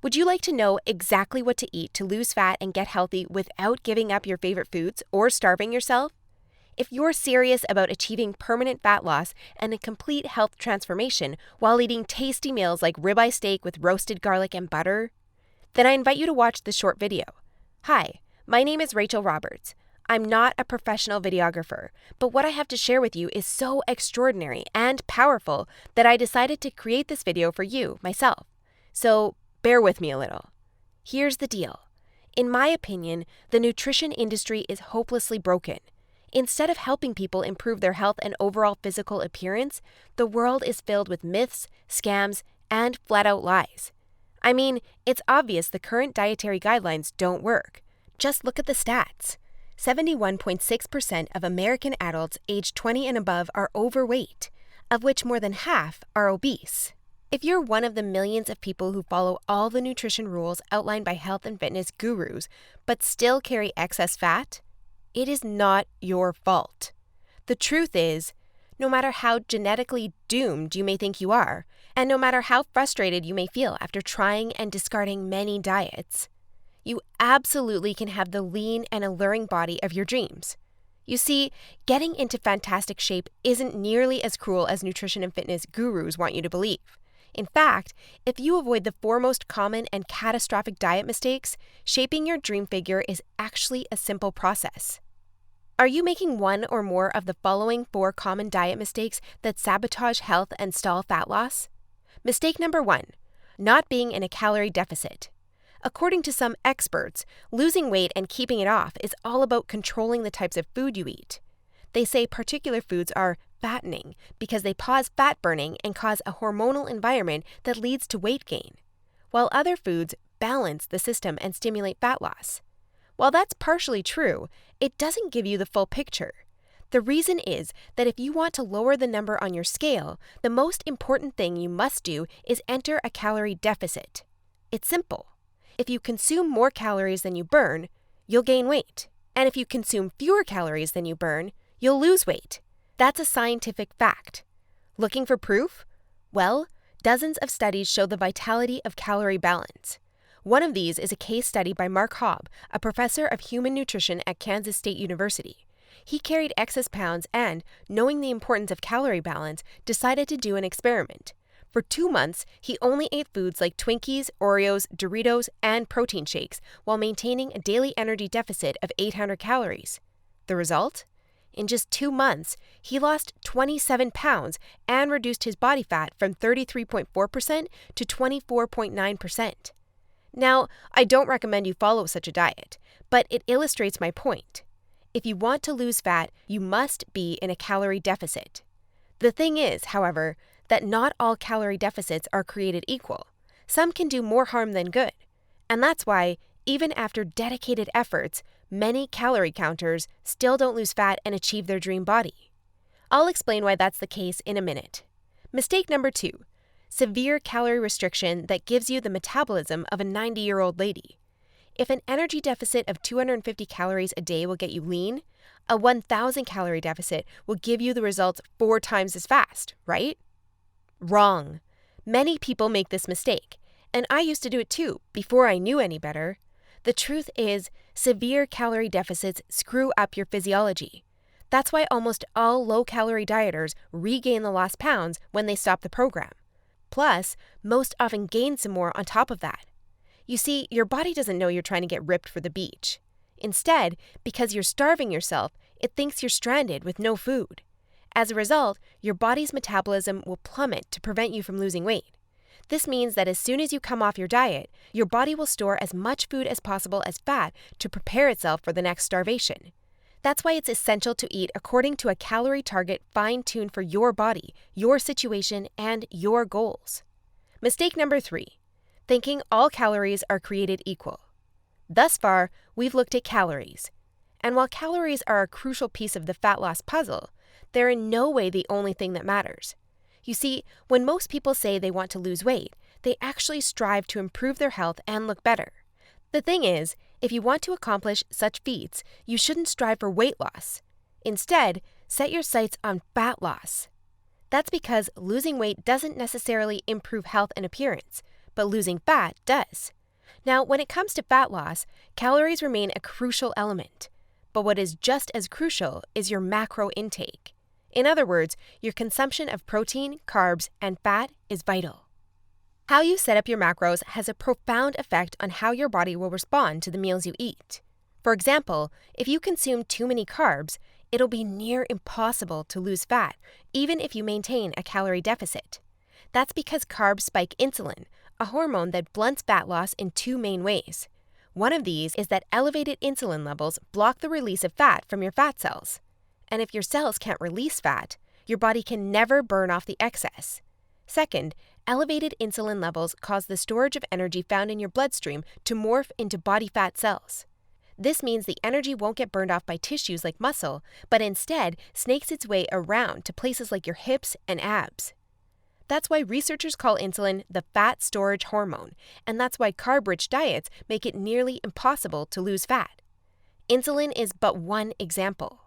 Would you like to know exactly what to eat to lose fat and get healthy without giving up your favorite foods or starving yourself? If you're serious about achieving permanent fat loss and a complete health transformation while eating tasty meals like ribeye steak with roasted garlic and butter, then I invite you to watch this short video. Hi, my name is Rachel Roberts. I'm not a professional videographer, but what I have to share with you is so extraordinary and powerful that I decided to create this video for you, myself. So bear with me a little. Here's the deal. In my opinion, the nutrition industry is hopelessly broken. Instead of helping people improve their health and overall physical appearance, the world is filled with myths, scams, and flat-out lies. I mean, it's obvious the current dietary guidelines don't work. Just look at the stats. 71.6% of American adults aged 20 and above are overweight, of which more than half are obese. If you're one of the millions of people who follow all the nutrition rules outlined by health and fitness gurus, but still carry excess fat, it is not your fault. The truth is, no matter how genetically doomed you may think you are, and no matter how frustrated you may feel after trying and discarding many diets, you absolutely can have the lean and alluring body of your dreams. You see, getting into fantastic shape isn't nearly as cruel as nutrition and fitness gurus want you to believe. In fact, if you avoid the four most common and catastrophic diet mistakes, shaping your dream figure is actually a simple process. Are you making one or more of the following 4 common diet mistakes that sabotage health and stall fat loss? Mistake number 1, not being in a calorie deficit. According to some experts, losing weight and keeping it off is all about controlling the types of food you eat. They say particular foods are fattening because they pause fat burning and cause a hormonal environment that leads to weight gain, while other foods balance the system and stimulate fat loss. While that's partially true, it doesn't give you the full picture. The reason is that if you want to lower the number on your scale, the most important thing you must do is enter a calorie deficit. It's simple. If you consume more calories than you burn, you'll gain weight. And if you consume fewer calories than you burn, you'll lose weight. That's a scientific fact. Looking for proof? Well, dozens of studies show the vitality of calorie balance. One of these is a case study by Mark Hobb, a professor of human nutrition at Kansas State University. He carried excess pounds and, knowing the importance of calorie balance, decided to do an experiment. For 2 months, he only ate foods like Twinkies, Oreos, Doritos, and protein shakes while maintaining a daily energy deficit of 800 calories. The result? In just 2 months, he lost 27 pounds and reduced his body fat from 33.4% to 24.9%. Now, I don't recommend you follow such a diet, but it illustrates my point. If you want to lose fat, you must be in a calorie deficit. The thing is, however, that not all calorie deficits are created equal. Some can do more harm than good. And that's why, even after dedicated efforts, many calorie counters still don't lose fat and achieve their dream body. I'll explain why that's the case in a minute. Mistake number 2. Severe calorie restriction that gives you the metabolism of a 90-year-old lady. If an energy deficit of 250 calories a day will get you lean, a 1,000 calorie deficit will give you the results 4 times as fast, right? Wrong. Many people make this mistake, and I used to do it too, before I knew any better. The truth is, severe calorie deficits screw up your physiology. That's why almost all low-calorie dieters regain the lost pounds when they stop the program. Plus, most often gain some more on top of that. You see, your body doesn't know you're trying to get ripped for the beach. Instead, because you're starving yourself, it thinks you're stranded with no food. As a result, your body's metabolism will plummet to prevent you from losing weight. This means that as soon as you come off your diet, your body will store as much food as possible as fat to prepare itself for the next starvation. That's why it's essential to eat according to a calorie target fine-tuned for your body, your situation, and your goals. Mistake number 3, thinking all calories are created equal. Thus far, we've looked at calories. And while calories are a crucial piece of the fat loss puzzle, they're in no way the only thing that matters. You see, when most people say they want to lose weight, they actually strive to improve their health and look better. The thing is, if you want to accomplish such feats, you shouldn't strive for weight loss. Instead, set your sights on fat loss. That's because losing weight doesn't necessarily improve health and appearance, but losing fat does. Now, when it comes to fat loss, calories remain a crucial element. But what is just as crucial is your macro intake. In other words, your consumption of protein, carbs, and fat is vital. How you set up your macros has a profound effect on how your body will respond to the meals you eat. For example, if you consume too many carbs, it'll be near impossible to lose fat, even if you maintain a calorie deficit. That's because carbs spike insulin, a hormone that blunts fat loss in two main ways. One of these is that elevated insulin levels block the release of fat from your fat cells. And if your cells can't release fat, your body can never burn off the excess. Second, elevated insulin levels cause the storage of energy found in your bloodstream to morph into body fat cells. This means the energy won't get burned off by tissues like muscle, but instead snakes its way around to places like your hips and abs. That's why researchers call insulin the fat storage hormone, and that's why carb-rich diets make it nearly impossible to lose fat. Insulin is but one example.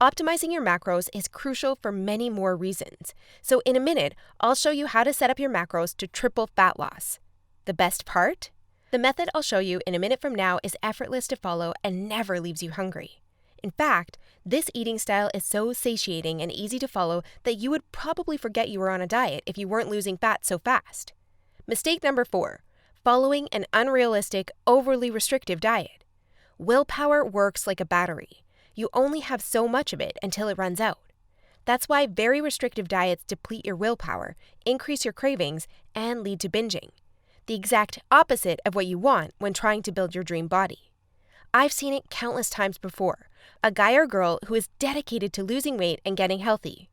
Optimizing your macros is crucial for many more reasons. So in a minute, I'll show you how to set up your macros to triple fat loss. The best part? The method I'll show you in a minute from now is effortless to follow and never leaves you hungry. In fact, this eating style is so satiating and easy to follow that you would probably forget you were on a diet if you weren't losing fat so fast. Mistake number 4, following an unrealistic, overly restrictive diet. Willpower works like a battery. You only have so much of it until it runs out. That's why very restrictive diets deplete your willpower, increase your cravings, and lead to binging. The exact opposite of what you want when trying to build your dream body. I've seen it countless times before. A guy or girl who is dedicated to losing weight and getting healthy.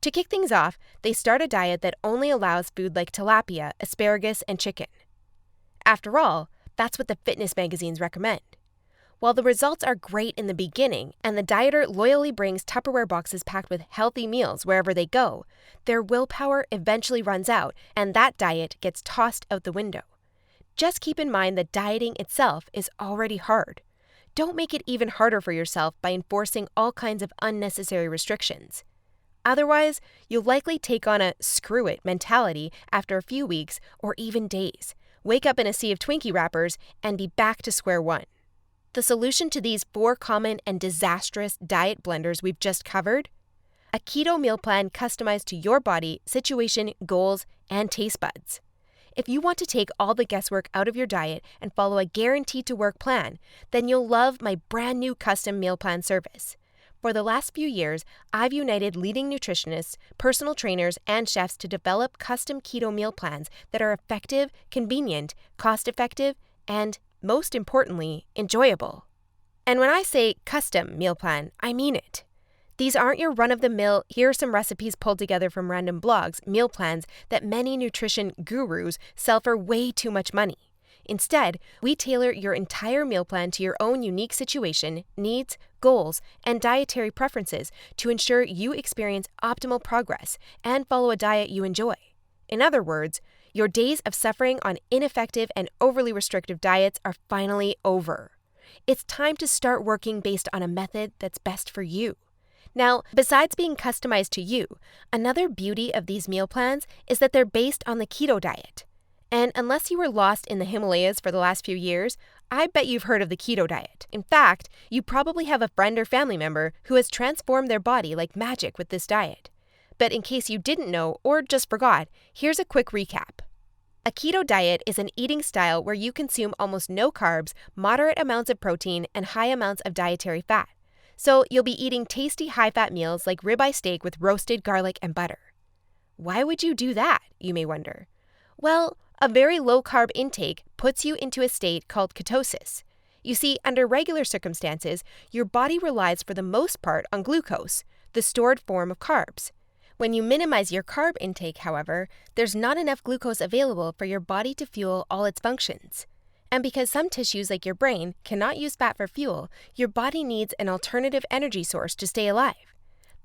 To kick things off, they start a diet that only allows food like tilapia, asparagus, and chicken. After all, that's what the fitness magazines recommend. While the results are great in the beginning, and the dieter loyally brings Tupperware boxes packed with healthy meals wherever they go, their willpower eventually runs out, and that diet gets tossed out the window. Just keep in mind that dieting itself is already hard. Don't make it even harder for yourself by enforcing all kinds of unnecessary restrictions. Otherwise, you'll likely take on a screw it mentality after a few weeks or even days, wake up in a sea of Twinkie wrappers, and be back to square one. The solution to these 4 common and disastrous diet blunders we've just covered? A keto meal plan customized to your body, situation, goals, and taste buds. If you want to take all the guesswork out of your diet and follow a guaranteed-to-work plan, then you'll love my brand new custom meal plan service. For the last few years, I've united leading nutritionists, personal trainers, and chefs to develop custom keto meal plans that are effective, convenient, cost-effective, and most importantly, enjoyable. And when I say custom meal plan, I mean it. These aren't your run-of-the-mill, here are some recipes pulled together from random blogs, meal plans that many nutrition gurus sell for way too much money. Instead, we tailor your entire meal plan to your own unique situation, needs, goals, and dietary preferences to ensure you experience optimal progress and follow a diet you enjoy. In other words, your days of suffering on ineffective and overly restrictive diets are finally over. It's time to start working based on a method that's best for you. Now, besides being customized to you, another beauty of these meal plans is that they're based on the keto diet. And unless you were lost in the Himalayas for the last few years, I bet you've heard of the keto diet. In fact, you probably have a friend or family member who has transformed their body like magic with this diet. But in case you didn't know or just forgot, here's a quick recap. A keto diet is an eating style where you consume almost no carbs, moderate amounts of protein, and high amounts of dietary fat. So you'll be eating tasty high-fat meals like ribeye steak with roasted garlic and butter. Why would you do that, you may wonder? Well, a very low-carb intake puts you into a state called ketosis. You see, under regular circumstances, your body relies for the most part on glucose, the stored form of carbs. When you minimize your carb intake, however, there's not enough glucose available for your body to fuel all its functions. And because some tissues like your brain cannot use fat for fuel, your body needs an alternative energy source to stay alive.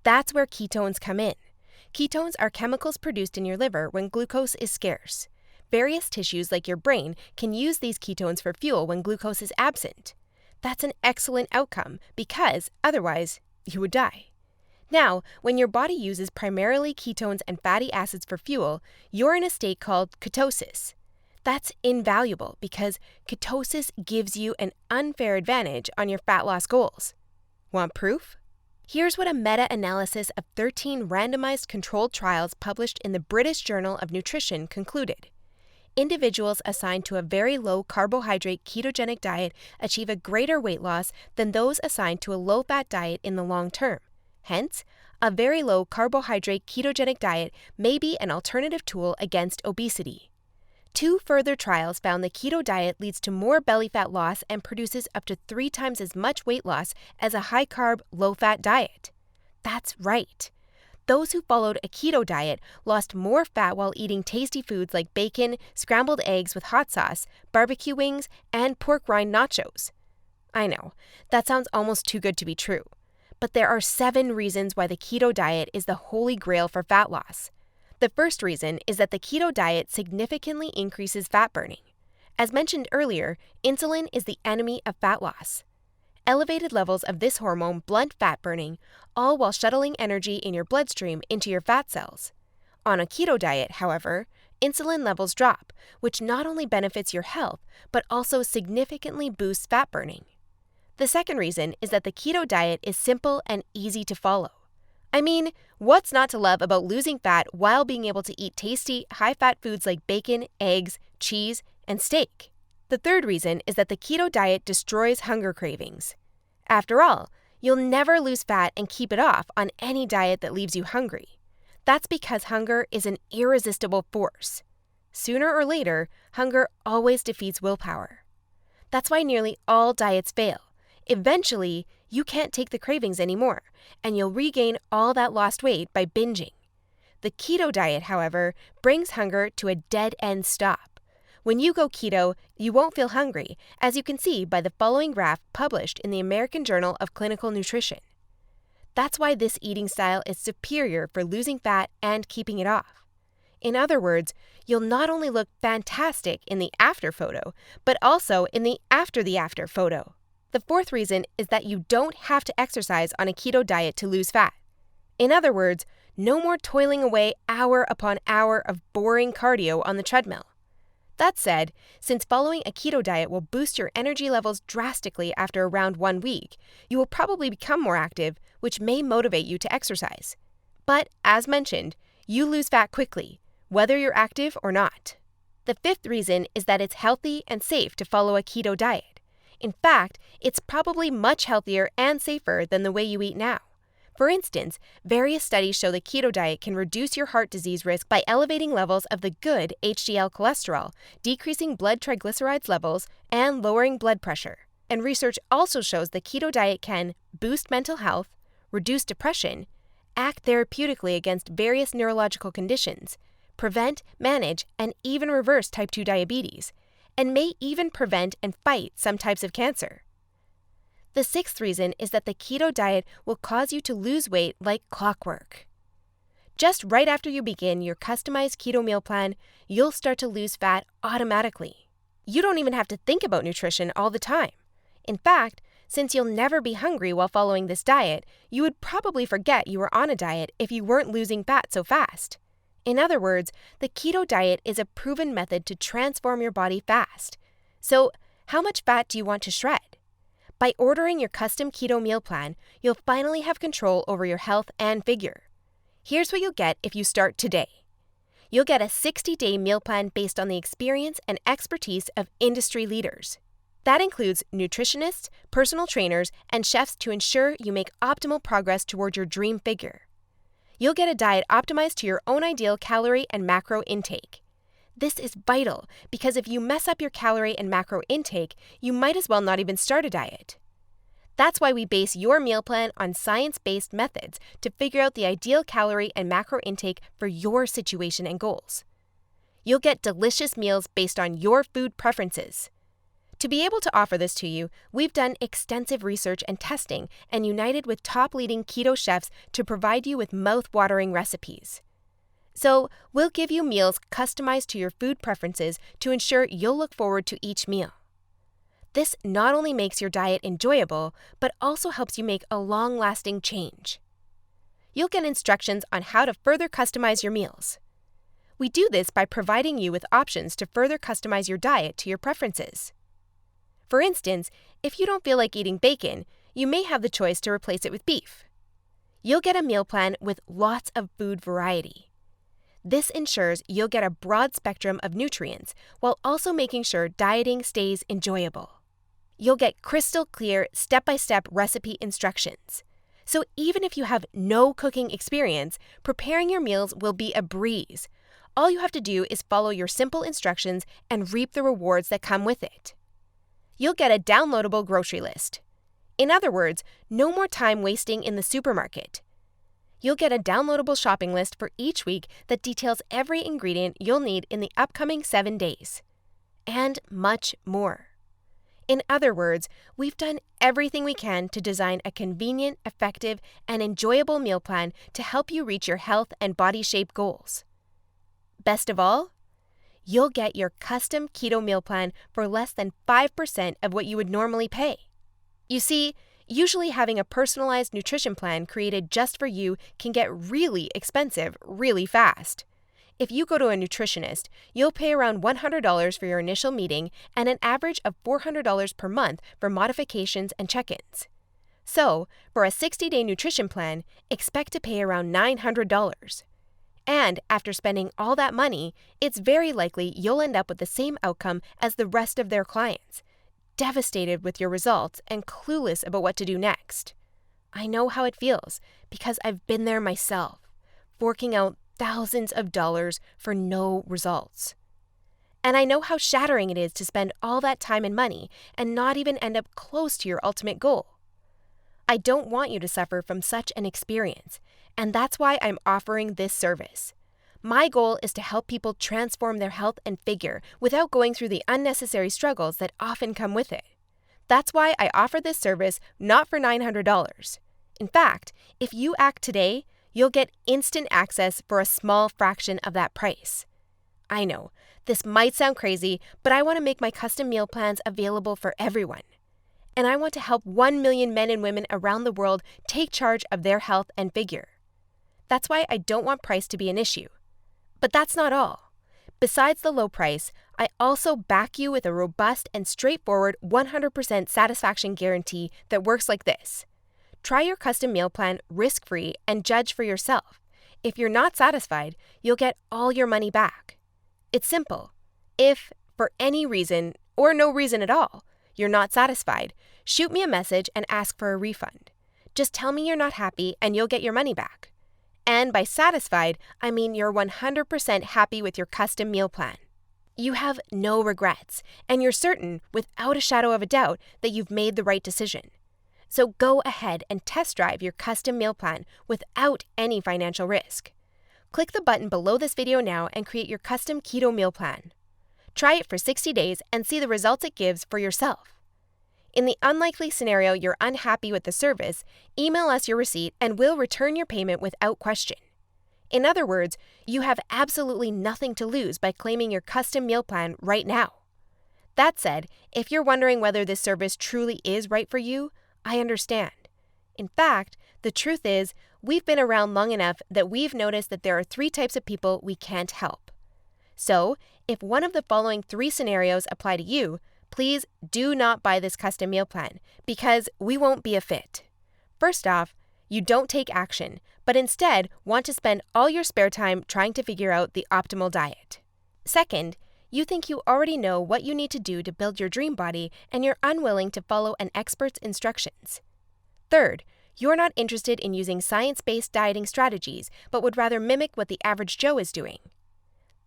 That's where ketones come in. Ketones are chemicals produced in your liver when glucose is scarce. Various tissues like your brain can use these ketones for fuel when glucose is absent. That's an excellent outcome because otherwise you would die. Now, when your body uses primarily ketones and fatty acids for fuel, you're in a state called ketosis. That's invaluable because ketosis gives you an unfair advantage on your fat loss goals. Want proof? Here's what a meta-analysis of 13 randomized controlled trials published in the British Journal of Nutrition concluded. Individuals assigned to a very low carbohydrate ketogenic diet achieve a greater weight loss than those assigned to a low-fat diet in the long term. Hence, a very low carbohydrate ketogenic diet may be an alternative tool against obesity. 2 further trials found the keto diet leads to more belly fat loss and produces up to 3 times as much weight loss as a high-carb, low-fat diet. That's right. Those who followed a keto diet lost more fat while eating tasty foods like bacon, scrambled eggs with hot sauce, barbecue wings, and pork rind nachos. I know, that sounds almost too good to be true. But there are 7 reasons why the keto diet is the holy grail for fat loss. The first reason is that the keto diet significantly increases fat burning. As mentioned earlier, insulin is the enemy of fat loss. Elevated levels of this hormone blunt fat burning, all while shuttling energy in your bloodstream into your fat cells. On a keto diet, however, insulin levels drop, which not only benefits your health, but also significantly boosts fat burning. The second reason is that the keto diet is simple and easy to follow. I mean, what's not to love about losing fat while being able to eat tasty, high-fat foods like bacon, eggs, cheese, and steak? The third reason is that the keto diet destroys hunger cravings. After all, you'll never lose fat and keep it off on any diet that leaves you hungry. That's because hunger is an irresistible force. Sooner or later, hunger always defeats willpower. That's why nearly all diets fail. Eventually, you can't take the cravings anymore, and you'll regain all that lost weight by binging. The keto diet, however, brings hunger to a dead-end stop. When you go keto, you won't feel hungry, as you can see by the following graph published in the American Journal of Clinical Nutrition. That's why this eating style is superior for losing fat and keeping it off. In other words, you'll not only look fantastic in the after photo, but also in the after photo. The fourth reason is that you don't have to exercise on a keto diet to lose fat. In other words, no more toiling away hour upon hour of boring cardio on the treadmill. That said, since following a keto diet will boost your energy levels drastically after around 1 week, you will probably become more active, which may motivate you to exercise. But, as mentioned, you lose fat quickly, whether you're active or not. The fifth reason is that it's healthy and safe to follow a keto diet. In fact, it's probably much healthier and safer than the way you eat now. For instance, various studies show the keto diet can reduce your heart disease risk by elevating levels of the good HDL cholesterol, decreasing blood triglycerides levels, and lowering blood pressure. And research also shows the keto diet can boost mental health, reduce depression, act therapeutically against various neurological conditions, prevent, manage, and even reverse type 2 diabetes, and may even prevent and fight some types of cancer. The sixth reason is that the keto diet will cause you to lose weight like clockwork. Just right after you begin your customized keto meal plan, you'll start to lose fat automatically. You don't even have to think about nutrition all the time. In fact, since you'll never be hungry while following this diet, you would probably forget you were on a diet if you weren't losing fat so fast. In other words, the keto diet is a proven method to transform your body fast. So, how much fat do you want to shred? By ordering your custom keto meal plan, you'll finally have control over your health and figure. Here's what you'll get if you start today. You'll get a 60-day meal plan based on the experience and expertise of industry leaders. That includes nutritionists, personal trainers, and chefs to ensure you make optimal progress toward your dream figure. You'll get a diet optimized to your own ideal calorie and macro intake. This is vital because if you mess up your calorie and macro intake, you might as well not even start a diet. That's why we base your meal plan on science-based methods to figure out the ideal calorie and macro intake for your situation and goals. You'll get delicious meals based on your food preferences. To be able to offer this to you, we've done extensive research and testing and united with top leading keto chefs to provide you with mouth-watering recipes. So, we'll give you meals customized to your food preferences to ensure you'll look forward to each meal. This not only makes your diet enjoyable, but also helps you make a long-lasting change. You'll get instructions on how to further customize your meals. We do this by providing you with options to further customize your diet to your preferences. For instance, if you don't feel like eating bacon, you may have the choice to replace it with beef. You'll get a meal plan with lots of food variety. This ensures you'll get a broad spectrum of nutrients while also making sure dieting stays enjoyable. You'll get crystal clear step-by-step recipe instructions. So even if you have no cooking experience, preparing your meals will be a breeze. All you have to do is follow your simple instructions and reap the rewards that come with it. You'll get a downloadable grocery list. In other words, no more time wasting in the supermarket. You'll get a downloadable shopping list for each week that details every ingredient you'll need in the upcoming 7 days. And much more. In other words, we've done everything we can to design a convenient, effective, and enjoyable meal plan to help you reach your health and body shape goals. Best of all, you'll get your custom keto meal plan for less than 5% of what you would normally pay. You see, usually having a personalized nutrition plan created just for you can get really expensive really fast. If you go to a nutritionist, you'll pay around $100 for your initial meeting and an average of $400 per month for modifications and check-ins. So, for a 60-day nutrition plan, expect to pay around $900. And after spending all that money, it's very likely you'll end up with the same outcome as the rest of their clients, devastated with your results and clueless about what to do next. I know how it feels because I've been there myself, forking out thousands of dollars for no results. And I know how shattering it is to spend all that time and money and not even end up close to your ultimate goal. I don't want you to suffer from such an experience, and that's why I'm offering this service. My goal is to help people transform their health and figure without going through the unnecessary struggles that often come with it. That's why I offer this service not for $900. In fact, if you act today, you'll get instant access for a small fraction of that price. I know, this might sound crazy, but I want to make my custom meal plans available for everyone. And I want to help 1 million men and women around the world take charge of their health and figure. That's why I don't want price to be an issue. But that's not all. Besides the low price, I also back you with a robust and straightforward 100% satisfaction guarantee that works like this. Try your custom meal plan risk-free and judge for yourself. If you're not satisfied, you'll get all your money back. It's simple. If, for any reason, or no reason at all, you're not satisfied, shoot me a message and ask for a refund. Just tell me you're not happy and you'll get your money back. And by satisfied, I mean you're 100% happy with your custom meal plan. You have no regrets, and you're certain, without a shadow of a doubt, that you've made the right decision. So go ahead and test drive your custom meal plan without any financial risk. Click the button below this video now and create your custom keto meal plan. Try it for 60 days and see the results it gives for yourself. In the unlikely scenario you're unhappy with the service, email us your receipt and we'll return your payment without question. In other words, you have absolutely nothing to lose by claiming your custom meal plan right now. That said, if you're wondering whether this service truly is right for you, I understand. In fact, the truth is, we've been around long enough that we've noticed that there are 3 types of people we can't help. So, if one of the following 3 scenarios apply to you, please do not buy this custom meal plan because we won't be a fit. First off, you don't take action, but instead want to spend all your spare time trying to figure out the optimal diet. Second, you think you already know what you need to do to build your dream body and you're unwilling to follow an expert's instructions. Third, you're not interested in using science-based dieting strategies, but would rather mimic what the average Joe is doing.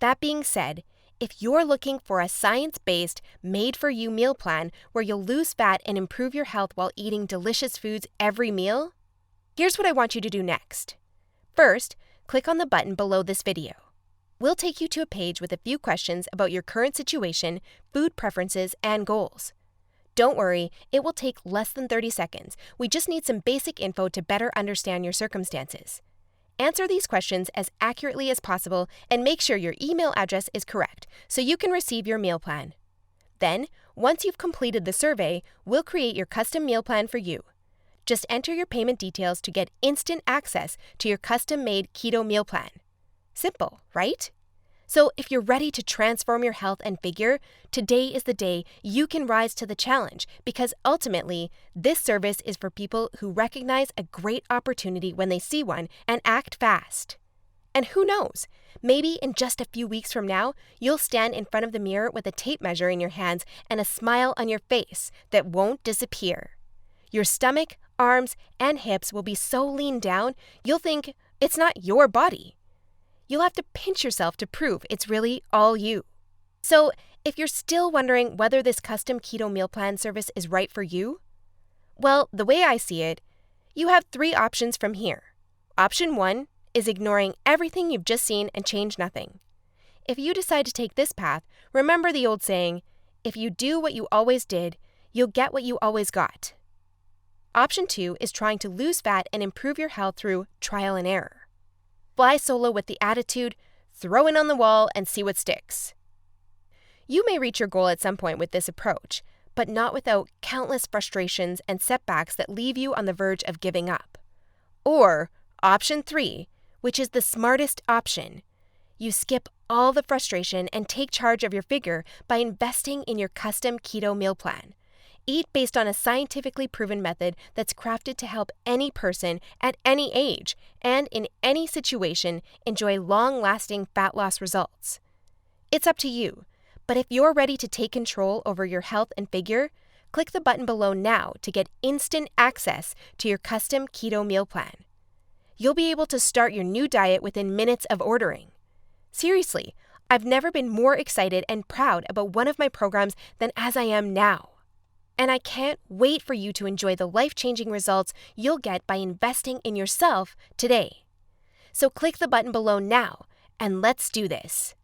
That being said, if you're looking for a science-based, made-for-you meal plan where you'll lose fat and improve your health while eating delicious foods every meal, here's what I want you to do next. First, click on the button below this video. We'll take you to a page with a few questions about your current situation, food preferences, and goals. Don't worry, it will take less than 30 seconds. We just need some basic info to better understand your circumstances. Answer these questions as accurately as possible and make sure your email address is correct so you can receive your meal plan. Then, once you've completed the survey, we'll create your custom meal plan for you. Just enter your payment details to get instant access to your custom-made keto meal plan. Simple, right? So if you're ready to transform your health and figure, today is the day you can rise to the challenge, because ultimately, this service is for people who recognize a great opportunity when they see one and act fast. And who knows, maybe in just a few weeks from now, you'll stand in front of the mirror with a tape measure in your hands and a smile on your face that won't disappear. Your stomach, arms, and hips will be so lean down, you'll think it's not your body. You'll have to pinch yourself to prove it's really all you. So, if you're still wondering whether this custom keto meal plan service is right for you, well, the way I see it, you have 3 options from here. Option 1 is ignoring everything you've just seen and change nothing. If you decide to take this path, remember the old saying, if you do what you always did, you'll get what you always got. Option 2 is trying to lose fat and improve your health through trial and error. Fly solo with the attitude, throw in on the wall and see what sticks. You may reach your goal at some point with this approach, but not without countless frustrations and setbacks that leave you on the verge of giving up. Or option 3, which is the smartest option. You skip all the frustration and take charge of your figure by investing in your custom keto meal plan. Eat based on a scientifically proven method that's crafted to help any person at any age and in any situation enjoy long-lasting fat loss results. It's up to you, but if you're ready to take control over your health and figure, click the button below now to get instant access to your custom keto meal plan. You'll be able to start your new diet within minutes of ordering. Seriously, I've never been more excited and proud about one of my programs than as I am now. And I can't wait for you to enjoy the life-changing results you'll get by investing in yourself today. So click the button below now, and let's do this.